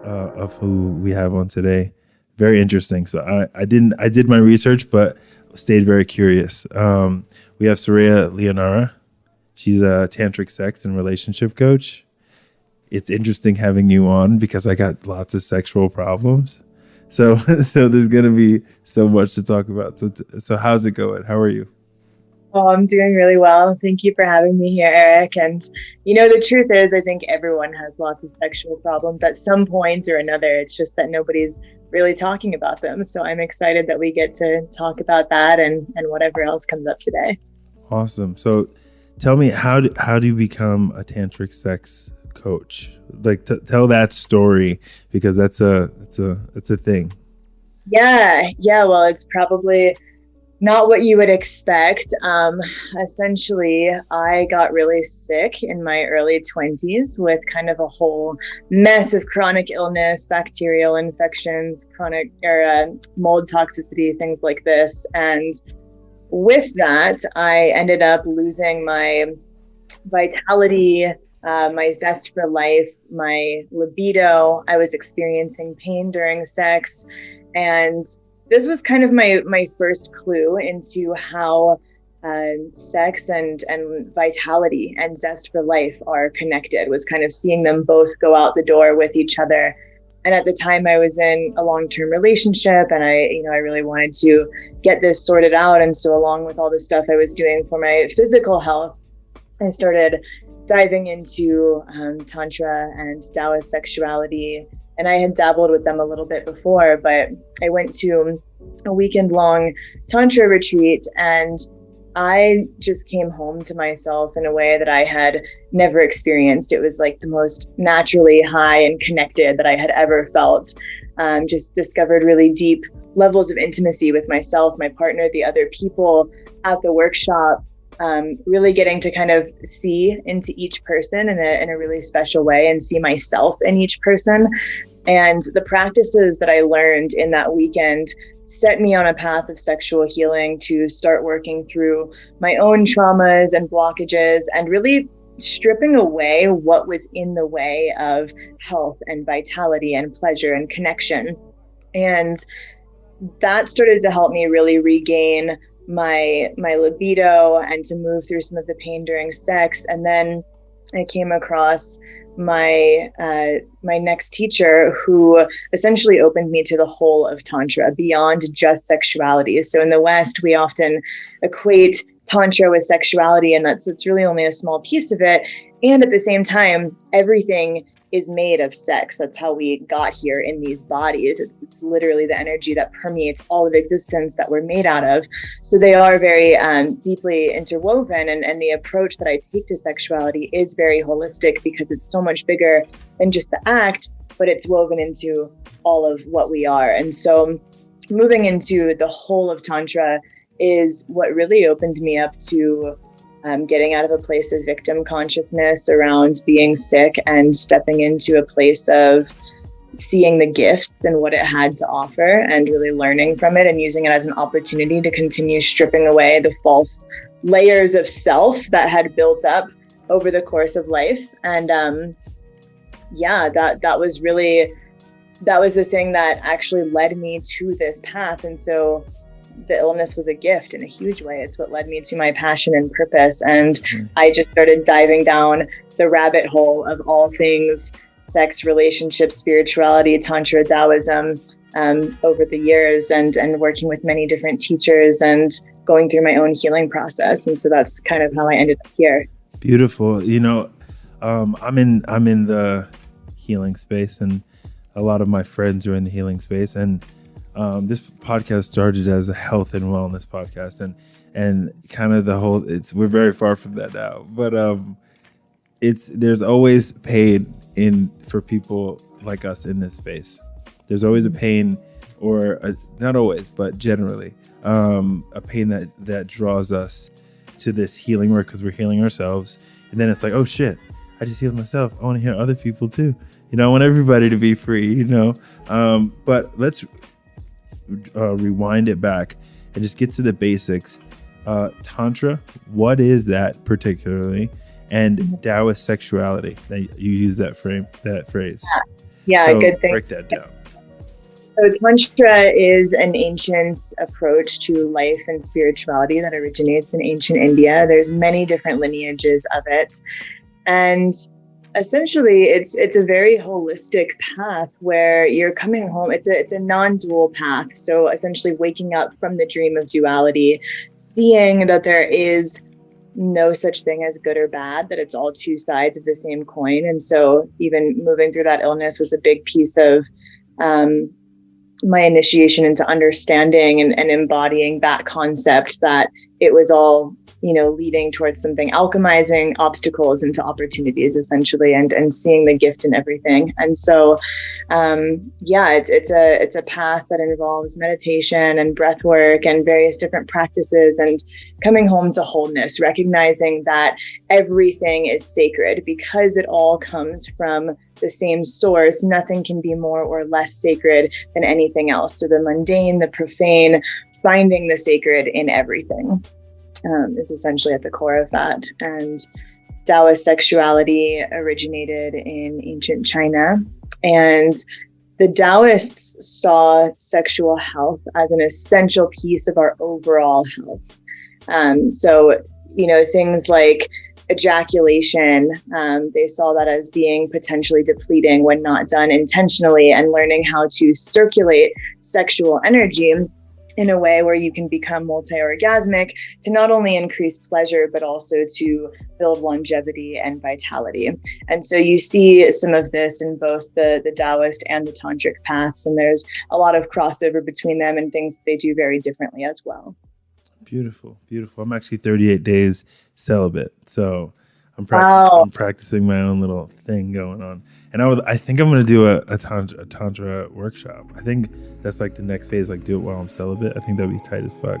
of who we have on today. Very interesting. So I did my research, but stayed very curious. We have Sureya Leonara. She's a tantric sex and relationship coach. It's interesting having you on because I got lots of sexual problems. So there's going to be so much to talk about. So how's it going? How are you? Oh, I'm doing really well. Thank you for having me here, Eric. And the truth is, I think everyone has lots of sexual problems at some point or another. It's just that nobody's really talking about them. So I'm excited that we get to talk about that and whatever else comes up today. Awesome. So tell me, how do you become a tantric sex coach? Like, tell that story, because that's a thing. Yeah. Well, it's probably not what you would expect. Essentially, I got really sick in my early 20s with kind of a whole mess of chronic illness, bacterial infections, chronic mold toxicity, things like this. And with that, I ended up losing my vitality, my zest for life, my libido. I was experiencing pain during sex. And this was kind of my first clue into how sex and vitality and zest for life are connected, was kind of seeing them both go out the door with each other. And at the time I was in a long-term relationship, and I really wanted to get this sorted out. And so along with all the stuff I was doing for my physical health, I started diving into Tantra and Taoist sexuality. And I had dabbled with them a little bit before, but I went to a weekend-long Tantra retreat, and I just came home to myself in a way that I had never experienced. It was like the most naturally high and connected that I had ever felt. Just discovered really deep levels of intimacy with myself, my partner, the other people at the workshop. Really getting to kind of see into each person in a really special way, and see myself in each person. And the practices that I learned in that weekend set me on a path of sexual healing to start working through my own traumas and blockages, and really stripping away what was in the way of health and vitality and pleasure and connection. And that started to help me really regain my libido and to move through some of the pain during sex. And then I came across my next teacher, who essentially opened me to the whole of Tantra beyond just sexuality. So in the West, we often equate Tantra with sexuality, and it's really only a small piece of it. And at the same time, everything is made of sex. That's how we got here in these bodies. It's literally the energy that permeates all of existence that we're made out of. So they are very deeply interwoven. And the approach that I take to sexuality is very holistic, because it's so much bigger than just the act, but it's woven into all of what we are. And so moving into the whole of Tantra is what really opened me up to getting out of a place of victim consciousness around being sick, and stepping into a place of seeing the gifts and what it had to offer, and really learning from it and using it as an opportunity to continue stripping away the false layers of self that had built up over the course of life. And that was the thing that actually led me to this path. And so the illness was a gift in a huge way. It's what led me to my passion and purpose. And I just started diving down the rabbit hole of all things sex, relationships, spirituality, Tantra, Taoism, over the years, and working with many different teachers and going through my own healing process. And so that's kind of how I ended up here. Beautiful. I'm in the healing space, and a lot of my friends are in the healing space. And this podcast started as a health and wellness podcast, and kind of we're very far from that now, but there's always pain for people like us in this space. There's always a pain, or not always, but generally a pain that draws us to this healing work, because we're healing ourselves. And then it's like, oh shit, I just healed myself, I want to heal other people too. I want everybody to be free, but let's rewind it back and just get to the basics. Tantra, what is that particularly? And Taoist sexuality, that you use that phrase. Yeah, So good thing. break that down. So Tantra is an ancient approach to life and spirituality that originates in ancient India. There's many different lineages of it. And essentially it's a very holistic path where you're coming home. It's a non-dual path. So essentially waking up from the dream of duality, seeing that there is no such thing as good or bad, that it's all two sides of the same coin. And so even moving through that illness was a big piece of my initiation into understanding and embodying that concept, that it was all, leading towards something, alchemizing obstacles into opportunities, essentially, and seeing the gift in everything. And so, it's a path that involves meditation and breath work and various different practices, and coming home to wholeness, recognizing that everything is sacred because it all comes from the same source. Nothing can be more or less sacred than anything else. So the mundane, the profane, finding the sacred in everything is essentially at the core of that. And Taoist sexuality originated in ancient China, and the Taoists saw sexual health as an essential piece of our overall health. So things like ejaculation, they saw that as being potentially depleting when not done intentionally, and learning how to circulate sexual energy in a way where you can become multi-orgasmic, to not only increase pleasure, but also to build longevity and vitality. And so you see some of this in both the Taoist and the Tantric paths, and there's a lot of crossover between them and things that they do very differently as well. Beautiful, beautiful. I'm actually 38 days celibate, so I'm practicing my own little thing going on. And I think I'm going to do a tantra workshop. I think that's like the next phase, like do it while I'm celibate. I think that'd be tight as fuck.